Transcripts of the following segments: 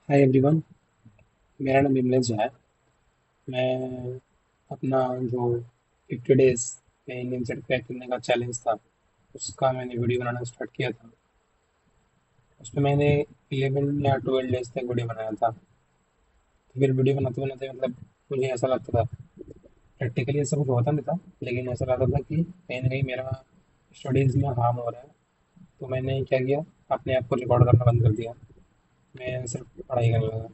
Hi everyone. मेरा नाम विमलेश झा है। मैं अपना जो 50 डेज में इंडियन सेट क्रैक करने का चैलेंज था, उसका मैंने वीडियो बनाना स्टार्ट किया था। उसमें मैंने 11 या 12 डेज तक वीडियो बनाया था। तो फिर वीडियो बनाते बनाते मुझे ऐसा लगता था, प्रैक्टिकली ऐसा कुछ होता नहीं था, लेकिन ऐसा लगता था कि कहीं ना कहीं मेरा स्टडीज़ में हार्म हो रहा है। तो मैंने क्या किया, अपने आप को रिकॉर्ड करना बंद कर दिया। मैं सिर्फ पढ़ाई करने लगा।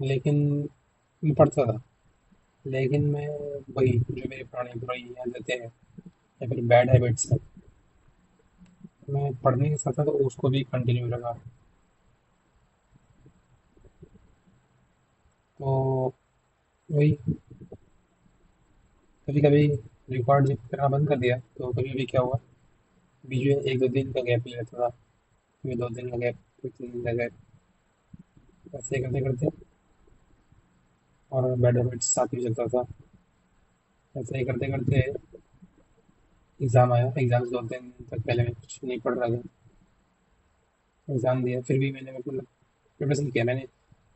लेकिन मैं पढ़ता था, लेकिन मैं वही जो मेरी पुरानी बुराई आदतें हैं या फिर बैड हैबिट्स हैं, मैं पढ़ने के साथ साथ उसको भी कंटिन्यू रखा। तो वही, कभी कभी रिकॉर्ड जब करना बंद कर दिया तो कभी कभी क्या हुआ, बीच में एक दो दिन का गैप ले लेता था। फिर 2 दिन का गैप, फिर 3 दिन का गैप, ऐसे ही करते करते और बैड हैबिट्स साथ में चलता था। ऐसे ही करते करते एग्ज़ाम आया। एग्ज़ाम से 2 दिन तक पहले मैं कुछ नहीं पढ़ रहा था। एग्ज़ाम दिया, फिर भी मैंने मतलब प्रिपरेशन किया। मैंने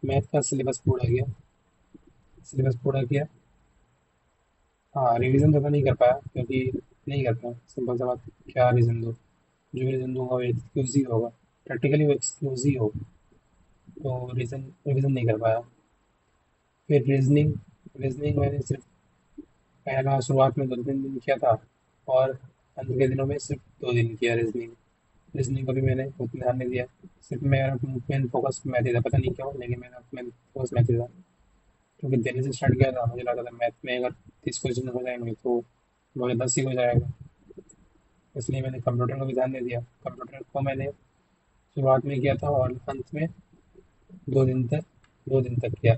मैथ का सिलेबस पूरा किया। सिलेबस पूरा किया। हाँ, रिवीजन तो मैं नहीं कर पाया क्योंकि नहीं कर पाया, सिंपल सा बात। क्या रीज़न दूँ? जो भी रीज़न दूंगा वो एक्सक्यूज ही होगा। प्रैक्टिकली वो एक्सक्यूज ही हो। तो रीज़न रिवीजन नहीं कर पाया। फिर रीजनिंग। रीजनिंग मैंने सिर्फ पहला शुरुआत में 2 3 दिन किया था, और अंत के दिनों में सिर्फ 2 दिन किया रीजनिंग। रीजनिंग को भी मैंने उतना ध्यान नहीं दिया। सिर्फ मेरा मेन फोकस मैथ ही था, पता नहीं क्यों, लेकिन मेरा मेन फोकस मैथ ही था। क्योंकि देने से स्टार्ट किया था, मुझे लगा था मैथ में अगर 30 क्वेश्चन हो जाएंगे तो मुझे 10 ही हो जाएगा। इसलिए मैंने कंप्यूटर को भी ध्यान दे दिया। कंप्यूटर को मैंने शुरुआत में किया था और अंत में 2 दिन तक 2 दिन तक किया।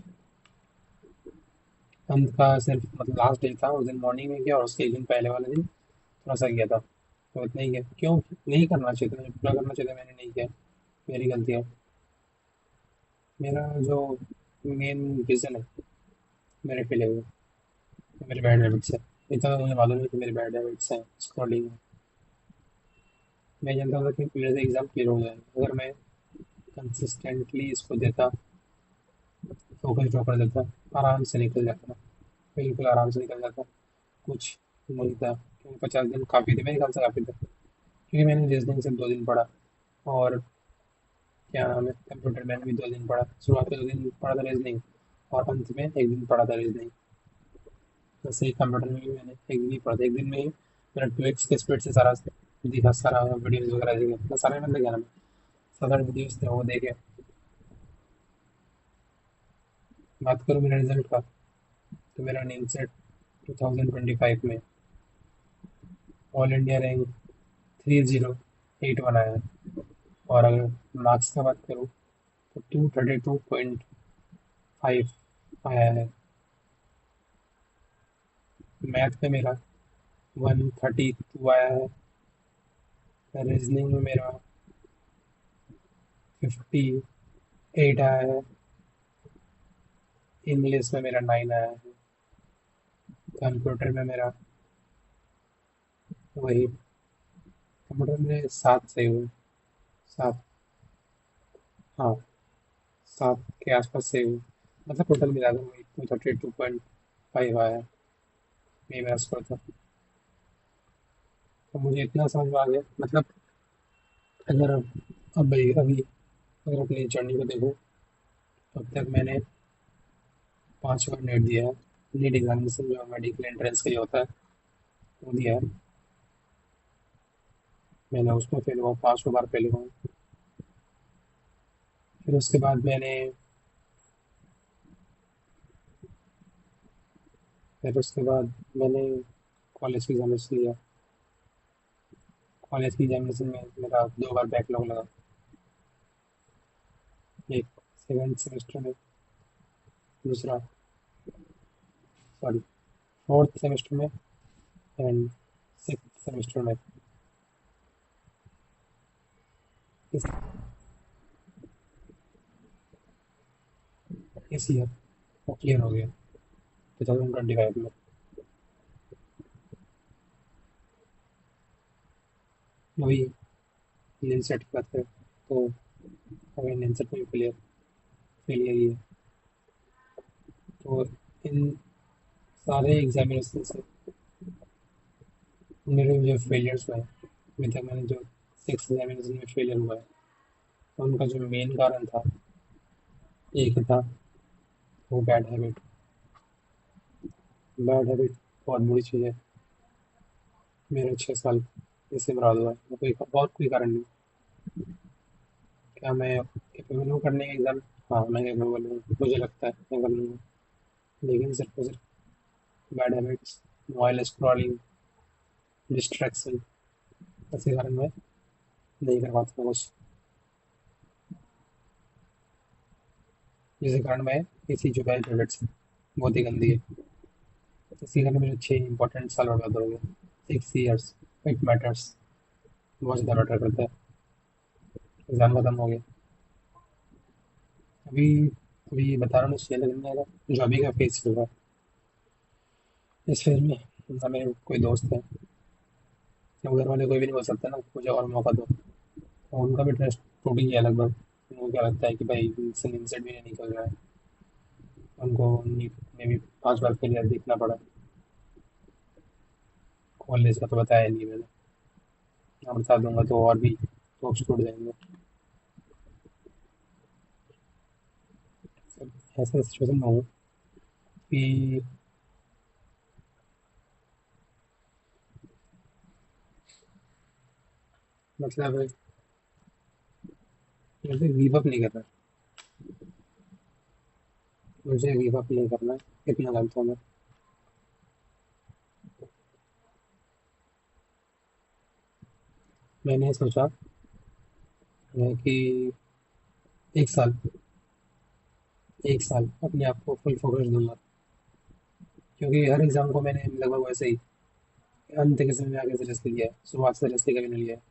अंत का सिर्फ मतलब लास्ट डे था, उस दिन मॉर्निंग में किया, और उसके एक दिन पहले वाले दिन थोड़ा सा किया था। तो इतना ही किया। क्यों नहीं करना चाहिए था? मुझे पूरा करना चाहिए था, मैंने नहीं किया। मेरी गलती है। मेरा जो मेन रीज़न है मेरे फेलियर में, मेरे बैड हैबिट्स है। इतना तो मुझे मालूम है कि मेरे बैड हैबिट्स हैं स्क्रॉलिंग। मैं जानता था कि मेरे से एग्ज़ाम क्लियर हो जाएगा अगर मैं कंसिस्टेंटली इसको देता, फोकस ड्रॉ कर देता। आराम से निकल जाता, बिल्कुल आराम से निकल जाता। कुछ नहीं था, क्योंकि 50 दिन काफ़ी थे मेरे ख्याल से, काफ़ी थे। क्योंकि मैंने रीजनिंग सिर्फ 2 दिन पढ़ा, और क्या नाम है, कंप्यूटर मैंने भी 2 दिन पढ़ा। शुरुआत में 2 दिन पढ़ा था रीजनिंग, और अंत में एक दिन पढ़ा था रीजनिंग। वैसे ही कंप्यूटर में भी मैंने एक दिन ही पढ़ा था। एक दिन में ही मेरा 2x के स्पीड से सारा दिखा, सारा वीडियोज़ वगैरह देखे, मतलब सारे मतलब क्या नाम है, 7 8 वीडियोज़ थे वो देखे। बात करूँ मेरे रिजल्ट का, तो मेरा नीम सेट 2025 में ऑल इंडिया रैंक 308 बनाया है। और अगर मार्क्स का बात करूँ तो 232.5 आया है। मैथ में मेरा 132 आया है। रीजनिंग में मेरा 58 आया है। इंग्लिश में मेरा 9 आया है। कंप्यूटर में मेरा वही, कंप्यूटर में 7 सही हुए। 7, हाँ, 7 के आसपास सही हुए। मतलब टोटल मिला कर वही 232.5 आया है। ये मेरा स्कोर था। तो मुझे इतना समझ में आ गया, मतलब अगर अब भाई अभी अगर अपनी जर्नी को देखो, अब तक मैंने 5 बार नेट दिया है। नीट एग्जामिनेशन जो मेडिकल एंट्रेंस के लिए होता है, वो दिया है। मैंने उसमें फेल हुआ, 5 बार फेल हुआ। फिर उसके बाद मैंने कॉलेज की एग्जामिनेशन दिया। कॉलेज की एग्जामिनेशन में मेरा 2 बार बैकलॉग लगा। एक सेकेंड सेमेस्टर में, दूसरा, सॉरी, फोर्थ सेमेस्टर में, एंड सिक्स सेमेस्टर में। इस इस ईयर वो क्लियर हो गया, 2025 में। वही, नील सेट की बात करें तो अगेन आंसर में फेलियर फेलियर ही है। तो इन सारे एग्जामिनेशन से मेरे जो फेलियर्स हुए हैं, अभी तक मैंने जो 6 एग्जामिनेशन में फेलियर हुआ है, तो उनका जो मेन कारण था, एक था वो बैड हैबिट। बैड हैबिट बहुत बुरी चीज़ है। मेरे 6 साल इससे बर्बाद हुआ है, वो कोई और कोई कारण नहीं। क्या मैं कैपेबल हूँ करने का एग्ज़ाम? हाँ, मैं कैपेबल हूँ, मुझे लगता है मैं कर लूँगा। लेकिन सिर्फ और सिर्फ bad habits, mobile scrolling, distraction, ऐसे कारण मैं नहीं कर पाता हूँ कुछ। जिसके कारण मैं इसी जो बैड हैबिट्स है बहुत ही गंदी है, इसी कारण मेरे 6 इंपॉर्टेंट साल बर्बाद हो गए। 6 ईयर्स, इट मैटर्स, बहुत ज़्यादा मैटर करता है। एग्ज़ाम खत्म हो गया। अभी अभी बता रहा हूँ, शेयर करने का जो अभी का फेज चल रहा है, इस फेज में ना मेरे कोई दोस्त है, या घर वाले कोई भी नहीं बोल सकता ना मुझे और मौका दो, और उनका भी ट्रस्ट टूट ही गया लगभग। उनको क्या लगता है कि भाई इनसे इनसेट भी नहीं निकल रहा है, उनको नीट में भी 5 बार फेलियर देखना पड़ा। कॉलेज का तो बताया नहीं मैंने, अब बता दूंगा तो और भी होप्स टूट जाएंगे। ऐसा सिचुएशन में हूँ कि मतलब मुझे गिव अप नहीं करना, मुझे गिव अप नहीं करना, इतना जानता हूँ मैं। मैंने सोचा है कि 1 साल, 1 साल अपने आप को फुल फोकस दूंगा, क्योंकि हर एग्जाम को मैंने लगभग वैसे ही अंत के समय में आके सीरियसली लिया है, शुरुआत से सीरियसली कभी नहीं लिया है।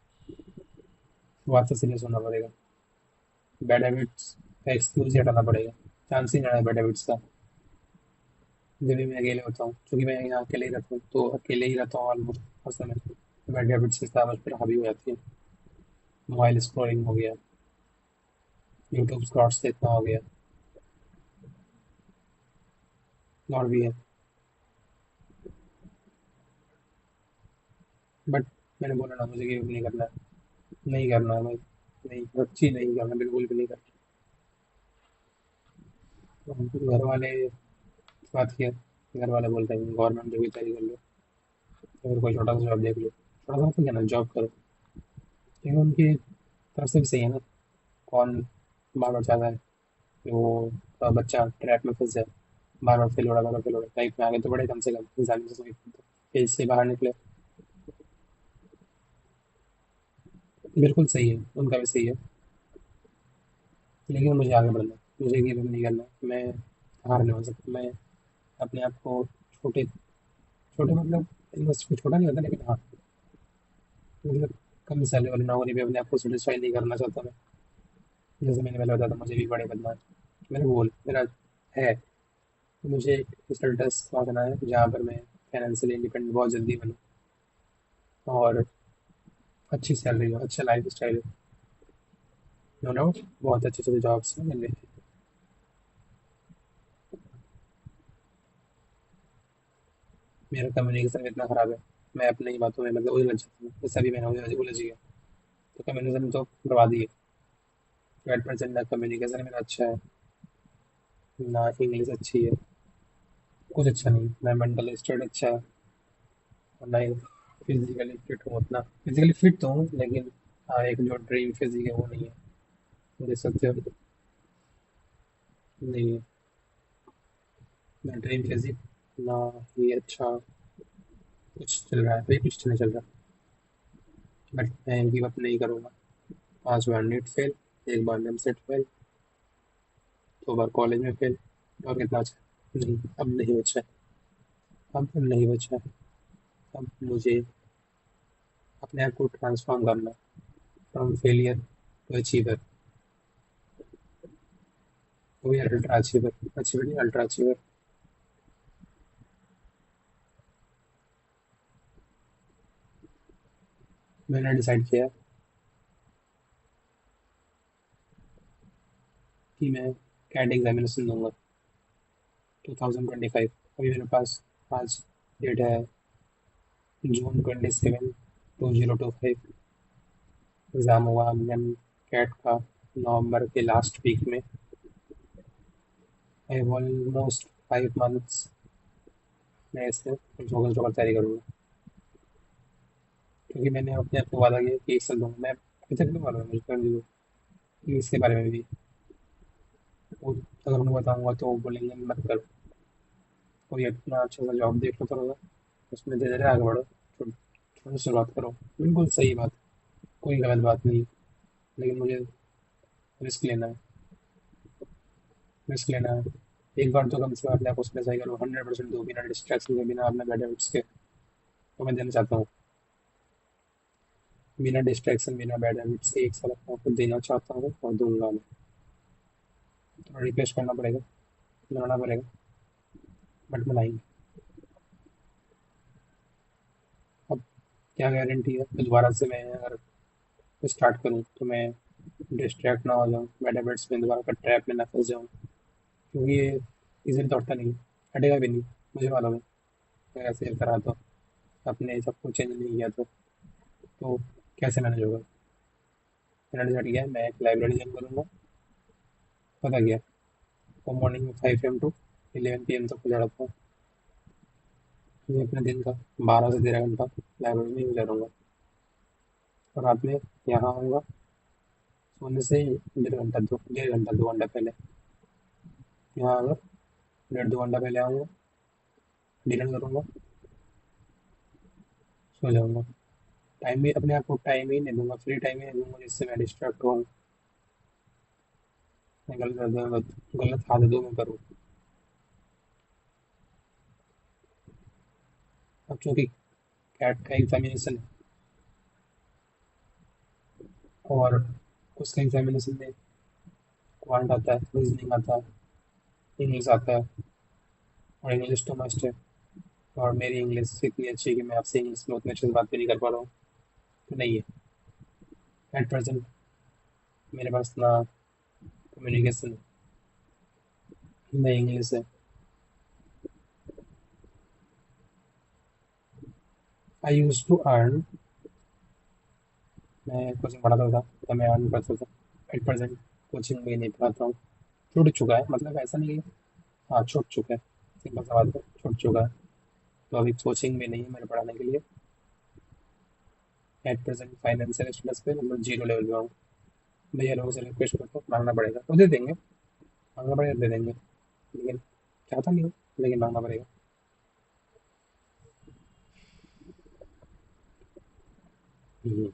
शुरुआत से सीरियस होना पड़ेगा। बैड हैबिट्स का एक्सक्यूज ही हटाना पड़ेगा, चांस ही नहीं रहा बैड हैबिट्स का। जब भी मैं अकेले होता हूँ, क्योंकि मैं यहाँ अकेले ही रहता हूँ, तो अकेले ही रहता हूँ ऑलमोस्ट हर समय, बैड हैबिट्स की किताब मुझ पर हावी हो जाती है। मोबाइल स्क्रॉलिंग हो गया, यूट्यूब शॉर्ट्स देखना हो गया, और भी है। बट मैंने बोला ना, मुझे गिव नहीं करना है, नहीं करना है भाई, नहीं, सच्ची नहीं करना, बिल्कुल भी नहीं करना। तो घर वाले बात किया, घर वाले बोलते हैं गवर्नमेंट जॉब की तैयारी कर लो, या फिर कोई छोटा सा जॉब देख लो। छोटा सा तो क्या ना, जॉब करो। लेकिन उनकी तरफ से भी सही है ना। कौन बार बार चाहता है कि वो बच्चा ट्रैप में फंस जाए, बार बार फेल हो रहा, बार बार फेल हो रहा, लाइफ में आगे तो बढ़े, कम से कम एग्जाम से फेज से बाहर निकले। बिल्कुल सही है, उनका भी सही है। लेकिन मुझे आगे बढ़ना है, मुझे गिव अप नहीं करना है। मैं हार नहीं हो सकता। मैं अपने आप को छोटे छोटे मतलब बस कुछ छोटा नहीं होता, लेकिन हाँ, मतलब कम सैलरी वाली नौकरी पे अपने आप को सेटिस्फाई नहीं करना चाहता मैं। जैसे मैंने पहले बताया था, मुझे भी बड़े बनना है। मेरा गोल मेरा है कि मुझे एक स्टेटस पहुँचना है जहाँ पर मैं फाइनेंशियली इंडिपेंडेंट बहुत जल्दी बनूँ, और अच्छी सैलरी हो, अच्छा लाइफ स्टाइल हो। नो डाउट बहुत अच्छे अच्छे जॉब्स हैं मिल रही हैं। मेरा कम्युनिकेशन इतना खराब है, मैं अपनी ही बातों में मतलब उलझ जाता हूँ, जैसे अभी मैंने उलझ गया। तो कम्युनिकेशन तो बर्बाद ही है। 8% ना कम्युनिकेशन मेरा अच्छा है, ना इंग्लिश अच्छी है, कुछ अच्छा नहीं, ना मेंटल स्टेट अच्छा है, और ना ही फिजिकली फिट हूँ उतना। फिजिकली फिट तो हूँ, लेकिन हाँ, एक जो ड्रीम फिजिक है वो नहीं है, देख सकते हो। नहीं है ना ड्रीम फिजिक, ना ही अच्छा कुछ चल रहा है, भाई कुछ नहीं चल रहा। बट मैं गिव अप नहीं करूँगा। 5 बार नीट फेल, एक बार एमसेट फेल, 2 बार कॉलेज में फेल, और कितना अच्छा नहीं, अब नहीं बचा है। अब नहीं बचा है। अब मुझे अपने आप को ट्रांसफॉर्म करना, from failure to achiever, to be ultra achiever, achiever नहीं अल्ट्रा अचीवर। मैंने डिसाइड किया, कि मैं कैट एग्जामिनेशन दूंगा 2025। अभी मेरे पास आज डेट है June 27, 2025। एग्ज़ाम हुआ मैम कैट का नवंबर के लास्ट वीक में। आई ऑलमोस्ट 5 मंथ्स मैं इसमें जोगल जोगल तैयारी करूँगा, क्योंकि मैंने अपने आप को वादा किया कि 1 साल दूंगा। मैं अभी तक नहीं मालूम है मुझे कि इसके बारे में भी वो, अगर उन्हें बताऊंगा तो वो बोलेंगे मत कर, कोई अपना अच्छा सा जॉब देख लो थोड़ा सा, उसमें धीरे धीरे आगे बढ़ो, छोटे छोटे शुरुआत करो। बिल्कुल सही बात, कोई गलत बात नहीं। लेकिन मुझे रिस्क लेना है, रिस्क लेना है। एक बार तो कम से कम अपने आप उसमें सही करो, 100% दो, बिना डिस्ट्रैक्शन के, बिना अपने बैड हैबिट्स के। तो मैं देना चाहता हूँ, बिना डिस्ट्रैक्शन, बिना बैड हैबिट्स के 1 साल अपने आप को देना चाहता हूँ और दूंगा मैं। थोड़ा रिक्वेस्ट करना पड़ेगा, मनाना पड़ेगा, बट मनाएंगे। अब क्या गारंटी है कि दोबारा से मैं अगर स्टार्ट करूँ तो मैं डिस्ट्रैक्ट ना हो जाऊँ, बैड हैबिट्स में दोबारा का ट्रैप में ना फंस जाऊँ, क्योंकि ये इजीली तो हटता नहीं, हटेगा भी नहीं, मुझे मालूम है। अगर ऐसे करा तो, अपने सब कुछ चेंज नहीं किया तो कैसे मैनेज होगा। मैंने डिसाइड किया है, मैं एक लाइब्रेरी ज्वाइन करूँगा। पता क्या, वो मॉर्निंग में 5 AM टू 11 PM तक खुला रहता है। मैं अपने दिन का 12 से 13 घंटा लाइब्रेरी में यूज करूँगा, और रात में यहाँ आऊँगा सोने से 1.5 घंटा 2 घंटा पहले यहाँ आऊँगा। 1.5 2 घंटा पहले आऊँगा, डिनर करूँगा, सो जाऊँगा। टाइम भी अपने आप को टाइम ही नहीं दूंगा, फ्री टाइम ही नहीं दूंगा जिससे मैं डिस्ट्रैक्ट हूँ, मैं गलत आदतों में करूँ। अब चूँकि कैट का एग्जामिनेशन है, और उसका एग्जामिनेशन में क्वांट आता है, रीजनिंग आता है, इंग्लिश आता है, और इंग्लिश तो मस्ट है। और मेरी इंग्लिश इतनी अच्छी है कि मैं आपसे इंग्लिश में उतने अच्छे से बात भी नहीं कर पा रहा हूँ, तो नहीं है एट प्रेजेंट मेरे पास ना कम्युनिकेशन, ना इंग्लिश है। आई यूज टू अर्न, मैं कोचिंग पढ़ाता था तो मैं अर्न करता था। एट प्रेजेंट कोचिंग में नहीं पढ़ाता हूँ, छूट चुका है, मतलब ऐसा नहीं है। हाँ, छूट चुका है, सिंपल सा बात है, छूट चुका है। तो अभी कोचिंग में नहीं है मेरे पढ़ाने के लिए। एट प्रेजेंट फाइनेंशियल स्टेटस पे मतलब जीरो लेवल पे हूँ। भैया लोगों से रिक्वेस्ट करता हूँ, मांगना पड़ेगा तो दे देंगे, मांगना पड़ेगा दे देंगे, लेकिन चाहता नहीं हूँ, लेकिन मांगना पड़ेगा। हम्म,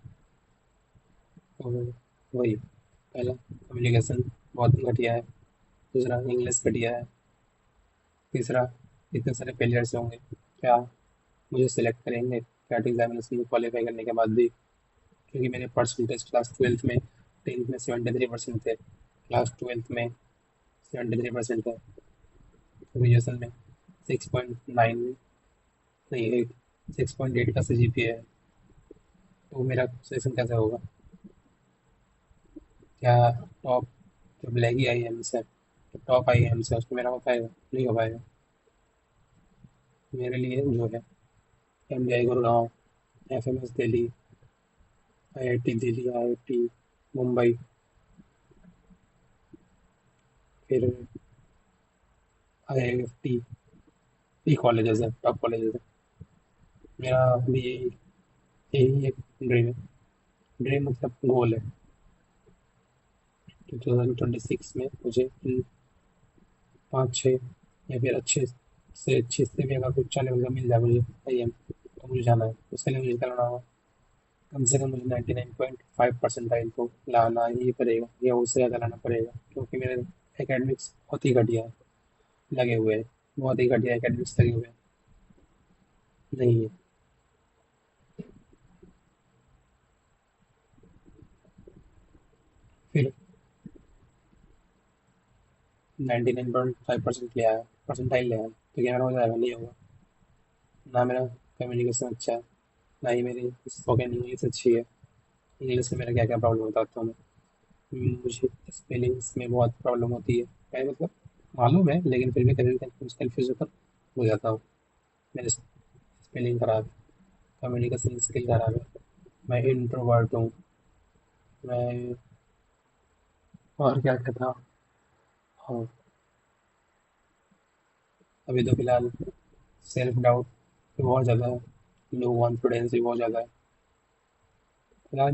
तो वही, पहला कम्युनिकेशन बहुत घटिया है, दूसरा इंग्लिश घटिया है, तीसरा इतने सारे फेलियर्स होंगे, क्या मुझे सिलेक्ट करेंगे कैट एग्जामिनेशन में क्वालिफाई करने के बाद भी? क्योंकि मेरे परसेंटेज क्लास ट्वेल्थ में, 10th में 73% थे, क्लास ट्वेल्थ में 73% है, ग्रेजुएशन में 6.9, नहीं 6.8 का CGPA है। तो मेरा सिलेक्शन कैसे होगा? क्या टॉप, जो ब्लैक आई एम से, जो टॉप आई एम से, उसमें मेरा हो पाएगा? नहीं हो पाएगा। मेरे लिए जो है MBI Gurgaon, FMS Delhi, IIT Delhi, IIT Mumbai, फिर IIFT, ये कॉलेजेस है, टॉप कॉलेजेस है। मेरा भी यही एक ड्रीम है, ड्रीम मतलब गोल है कि 2026 में मुझे इन 5 6 या फिर अच्छे से भी अगर कुछ चैनल का मिल जाए मुझे IM, तो मुझे जाना है। उसके लिए मुझे करना होगा, कम से कम मुझे 99.5% तो लाना ही पड़ेगा, या उससे ज़्यादा लाना पड़ेगा, क्योंकि मेरे एकेडमिक्स बहुत ही घटिया है, लगे हुए हैं, बहुत ही घटिया एकेडमिक्स लगे हुए हैं। नहीं है, फिर 99.5% लिया है, परसेंटाइल लिया है, तो क्या मेरा हो जाएगा? नहीं होगा। ना मेरा कम्युनिकेशन अच्छा है, ना ही मेरी स्पोकन इंग्लिश अच्छी है। इंग्लिश में मेरा क्या क्या प्रॉब्लम बताता हूँ मैं। मुझे स्पेलिंग्स में बहुत प्रॉब्लम होती है। मैं मतलब मालूम है, लेकिन फिर भी कभी कन्फ्यूज होकर हो जाता हूँ। मेरी स्पेलिंग खराब है, कम्युनिकेशन स्किल खराब है, मैं इंट्रोवर्ट हूँ। मैं और क्या कहता हूँ, अभी तो फिलहाल सेल्फ डाउट बहुत ज़्यादा है, लो कॉन्फिडेंस भी बहुत ज़्यादा है। फिलहाल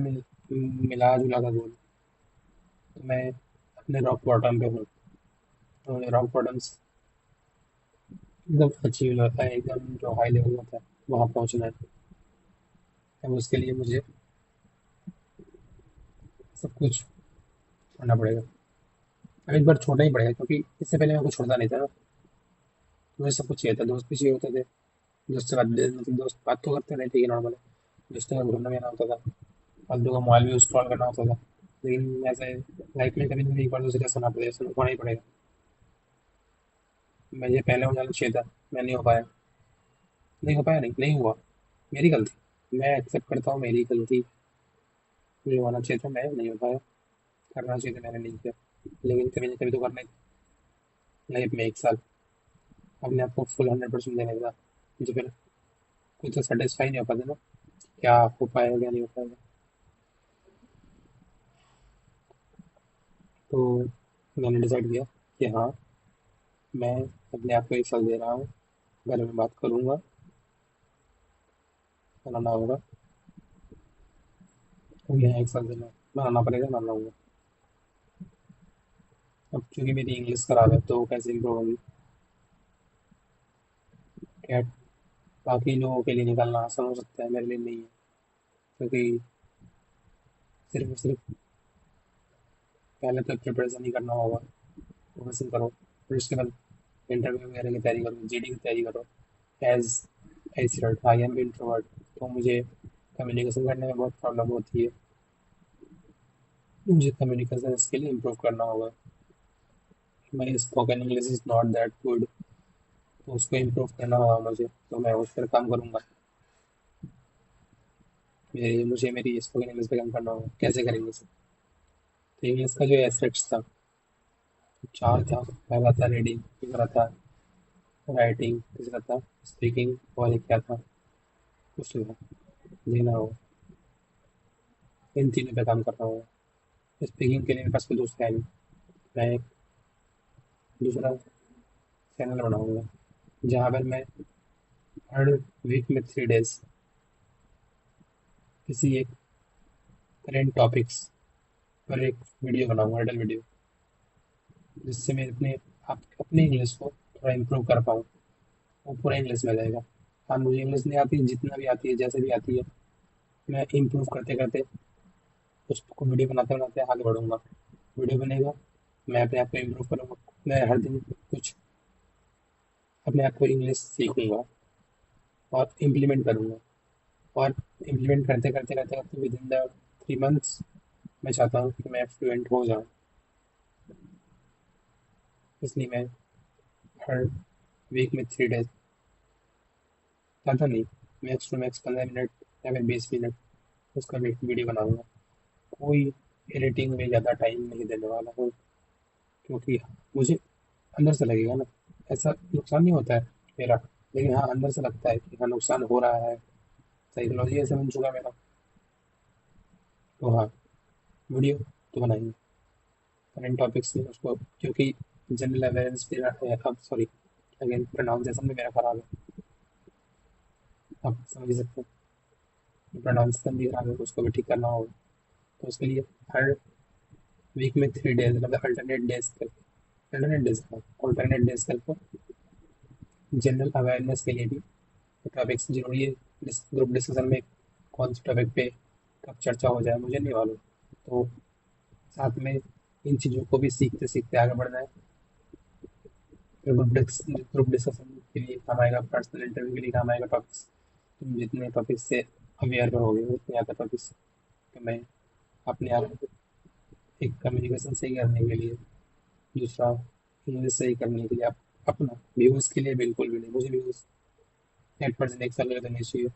मिला जुला का गोल, तो मैं अपने रॉक बॉटम पे हूँ। तो रॉक बॉटम एकदम अचीव होता है, एकदम जो हाई लेवल होता है वहाँ पहुँचना है। अब उसके लिए मुझे सब कुछ छोड़ना पड़ेगा। अब एक बार छोड़ना ही पड़ेगा, क्योंकि इससे पहले मैं कुछ छोड़ता नहीं था ना। मुझे सब कुछ चाहिए था, दोस्त भी चाहिए होते थे। दोस्त से बात, मतलब दोस्त बात तो करते थे, ठीक है, नॉर्मल है। दोस्तों का घूमना जाना होता था, फालतू का मोबाइल भी स्क्रॉल करना होता था। लेकिन ऐसे लाइफ में कभी ना कभी एक बार तो सीरियस होना पड़ेगा, होना ही पड़ेगा। मुझे पहले हो जाना चाहिए था, मैं नहीं हो पाया। नहीं हो पाया, नहीं नहीं हुआ, मेरी गलती। मैं एक्सेप्ट करता हूँ, मेरी गलती। मुझे होना चाहिए था, मैं नहीं हो पाया। करना चाहिए था, मैंने नहीं किया। लेकिन कभी ना कभी तो करना ही। लाइफ में एक साल अपने आप को फुल 100% देने का, मुझे फिर खुद तो सेटिस्फाई नहीं हो पाता ना, क्या हो पाएगा क्या नहीं हो पाएगा। तो मैंने डिसाइड किया कि हाँ, मैं अपने आप को एक साल दे रहा हूँ। घर में बात करूँगा, बनाना होगा। तो यहाँ एक साल देना बनाना पड़ेगा, मान लूँगा। अब क्योंकि मेरी इंग्लिश खराब है, तो कैसे इम्प्रूव होगी। क्या बाकी लोगों के लिए निकालना आसान हो सकता है, मेरे लिए नहीं है। क्योंकि सिर्फ और सिर्फ पहले तो प्रिपरेशन ही करना होगा। प्रिपरेशन करो, फिर उसके बाद इंटरव्यू वगैरह की तैयारी करो, जीडी की तैयारी करो। As I said, I am introvert, तो मुझे कम्युनिकेशन करने में बहुत प्रॉब्लम होती है। मुझे कम्युनिकेशन स्किल इम्प्रूव करना होगा। मेरी spoken English is not that good, तो उसको इम्प्रूव करना होगा मुझे, तो मैं उस पर काम करूँगा। मुझे मेरी स्पोकन इंग्लिश पे काम करना होगा, कैसे करेंगे सर। तो इंग्लिश का जो एस्पेक्ट्स था, चार था। पहला था रीडिंग, दूसरा था राइटिंग, तीसरा था स्पीकिंग, और एक क्या था, कुछ नहीं था, लिखना होगा। इन तीनों पे काम करना होगा। स्पीकिंग के लिए मेरे पास कोई दोस्त है नहीं। मैं एक दूसरा चैनल बनाऊंगा, जहाँ पर मैं हर वीक में 3 डेज किसी एक करेंट टॉपिक्स पर एक वीडियो बनाऊंगा, अडल वीडियो, जिससे मैं अपने इंग्लिश को थोड़ा इम्प्रूव कर पाऊँ। वो पूरा इंग्लिश में रहेगा। हाँ, मुझे इंग्लिश नहीं आती, जितना भी आती है, जैसे भी आती है, मैं इम्प्रूव करते करते उसको वीडियो बनाते बनाते आगे बढ़ूंगा। वीडियो बनेगा, मैं अपने आप को इम्प्रूव करूंगा। मैं हर दिन कुछ अपने आप को इंग्लिश सीखूंगा और इम्प्लीमेंट करूंगा। और इम्प्लीमेंट करते करते करते करते विद इन द 3 मंथ्स मैं चाहता हूँ कि मैं फ्लुएंट हो जाऊँ। इसलिए मैं हर वीक में 3 डेज, ज़्यादा नहीं, मैक्स टू मैक्स 15 मिनट या फिर 20 मिनट उसका वीडियो बनाऊंगा। कोई एडिटिंग में ज़्यादा टाइम नहीं देने वाला हूँ, क्योंकि मुझे अंदर से लगेगा ना, ऐसा नुकसान नहीं होता है मेरा, लेकिन हाँ अंदर से लगता है कि हाँ नुकसान हो रहा है। साइकोलॉजी ऐसे बन चुका है मेरा। तो हाँ, वीडियो तो बनाएंगे करंट टॉपिक्स में उसको, क्योंकि जनरल अवेयरनेस मेरा अब सॉरी, अगेन प्रोनाउंसिएशन भी मेरा खराब है, आप समझ ही सकते हैं। प्रोनाउंसिएशन भी खराब है, उसको भी ठीक करना होगा। तो उसके लिए हर वीक में 3 डेज, मतलब अल्टरनेट डेज करके जनरल अवेयरनेस के लिए भी टॉपिक्स जरूरी है। ग्रुप डिस्कशन में कौन से टॉपिक पे कब चर्चा हो जाए मुझे नहीं मालूम। तो साथ में इन चीज़ों को भी सीखते सीखते आगे बढ़ना है। फिर ग्रुप डिस्कशन के लिए काम आएगा, पर्सनल इंटरव्यू के लिए काम आएगा टॉपिक्स। तुम जितने टॉपिक्स से अवेयर रहोगे उतने ज़्यादा टॉपिक्स, तो मैं अपने आप को एक कम्युनिकेशन सही करने के लिए, दूसरा इंग्लिश सही करने के लिए, अपना व्यूज़ के लिए बिल्कुल भी नहीं। मुझे व्यूज़ 8% एक साल देने चाहिए।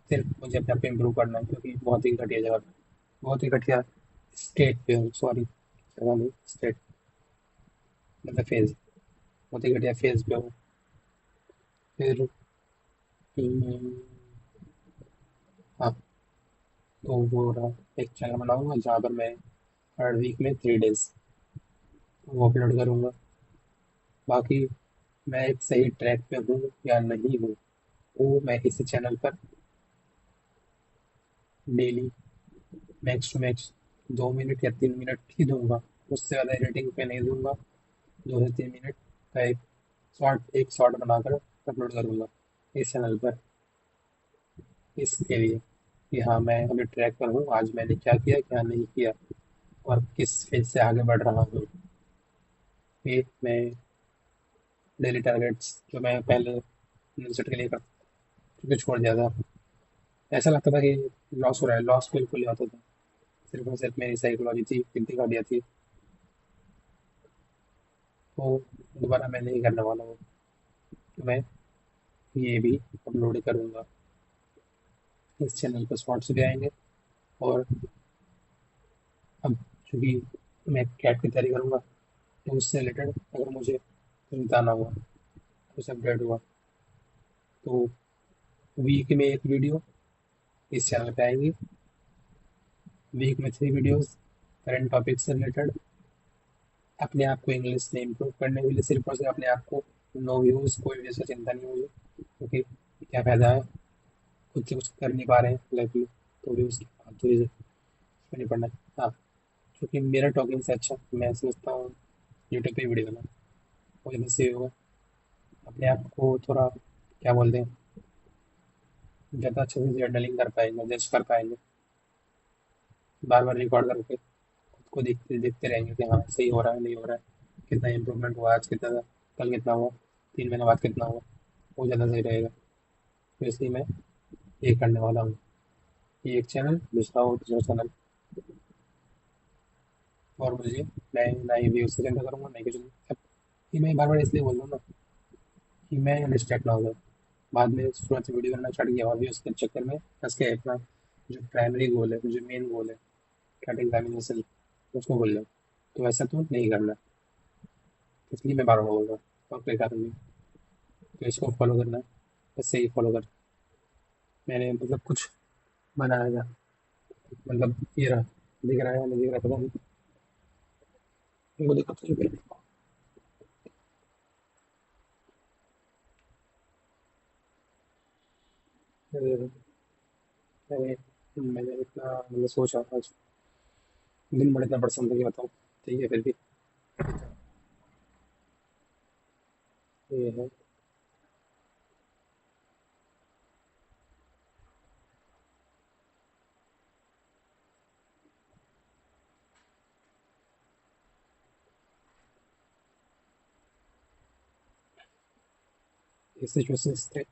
सिर्फ मुझे अपने आप को इम्प्रूव करना है, क्योंकि बहुत ही घटिया जगह पे, बहुत ही घटिया स्टेट पे हूँ, सॉरी, जगह नहीं, स्टेट मतलब फेज, बहुत ही घटिया फेज पे हूँ। फिर हम्म, हाँ, तो वो रहा, एक चैनल बनाऊंगा जहाँ पर मैं हर वीक में 3 डेज वो अपलोड करूंगा। बाकी मैं एक सही ट्रैक पे हूँ या नहीं हूँ, वो मैं इसी चैनल पर daily max to max 2 minute या 3 मिनट ही दूंगा, उससे ज़्यादा एडिटिंग पे नहीं दूंगा। 2 से 3 मिनट का एक शॉर्ट बनाकर अपलोड करूंगा इस चैनल पर, इसके लिए कि हाँ मैं अभी ट्रैक पर हूँ, आज मैंने क्या किया क्या नहीं किया और किस फेज से आगे बढ़ रहा हूँ। ये मैं डेली टारगेट्स जो मैं पहले सेट के लिए करता क्योंकि छोड़ दिया था, ऐसा लगता था कि लॉस हो रहा है, लॉस बिल्कुल नहीं होता था, सिर्फ और सिर्फ मेरी साइकोलॉजी थी, गिनती का दिया थी। तो दोबारा मैं नहीं करने वाला हूँ, तो मैं ये भी अपलोड करूँगा। इस चैनल पर शॉर्ट्स भी आएंगे। और अब चूँकि मैं कैट की तैयारी करूँगा, तो उससे रिलेटेड अगर मुझे कुछ बताना हुआ, कुछ अपडेट हुआ, तो वीक में एक वीडियो इस चैनल पे आएगी, वीक में 3 वीडियोस करंट टॉपिक से रिलेटेड, अपने आप को इंग्लिश में इम्प्रूव करने के लिए, सिर्फ और सिर्फ अपने आप को। नो व्यूज़, कोई व्यूज़ की चिंता नहीं मुझे, क्योंकि क्या फ़ायदा है, खुद से कुछ कर नहीं पा रहे हैं लाइफली, तो व्यूज़ की बात तो इसमें नहीं पड़ना है। हाँ, क्योंकि मेरा टॉकिंग से अच्छा मैं समझता हूँ यूट्यूब पे वीडियो बनाना, वो जल्दी से होगा, अपने आप को थोड़ा क्या बोलते हैं, ज़्यादा अच्छे से जर्नलिंग कर पाएंगे, जज कर पाएंगे, बार बार रिकॉर्ड करके खुद को देखते देखते रहेंगे कि हाँ सही हो रहा है नहीं हो रहा है, कितना इम्प्रूवमेंट हुआ, आज कितना था, कल कितना हुआ, 3 महीने बाद कितना हुआ, वो ज़्यादा सही रहेगा। तो इसलिए मैं ये करने वाला हूँ, ये एक चैनल, दूसरा और दूसरा चैनल। और मुझे मैं ना ही व्यूज़ की चिंता करूँगा, नहीं कुछ नहीं। अब ये मैं बार बार इसलिए बोल रहा हूँ ना कि मैं डिस्ट्रैक्ट ना हो जाऊँ, बाद में शुरुआत से वीडियो करना स्टार्ट किया और व्यूज़ के चक्कर में फंस के अपना जो प्राइमरी गोल है, जो मेन गोल है, कैट एग्जामिनेशन, उसको भूल जाऊँ। तो ऐसा तो नहीं करना, इसलिए मैं बार बार बोल रहा हूँ, और कोई कारण नहीं। तो इसको फॉलो करना है, इससे ही फॉलो कर, मैंने मतलब कुछ बनाया था, मतलब ये रहा, दिख रहा है या नहीं दिख रहा पता नहीं, मुझे दिक्कत नहीं पड़ी। अरे अरे, मैंने इतना मतलब सोचा था आज, दिन भर इतना परेशान था कि बताऊँ, ठीक है फिर भी ये है। इस सिचुएशन से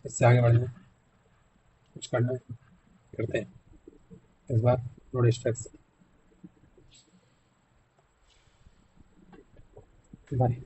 इससे आगे बढ़ना है, कुछ करना है, करते हैं इस बार, नो डिस्ट्रैक्शन। बाय।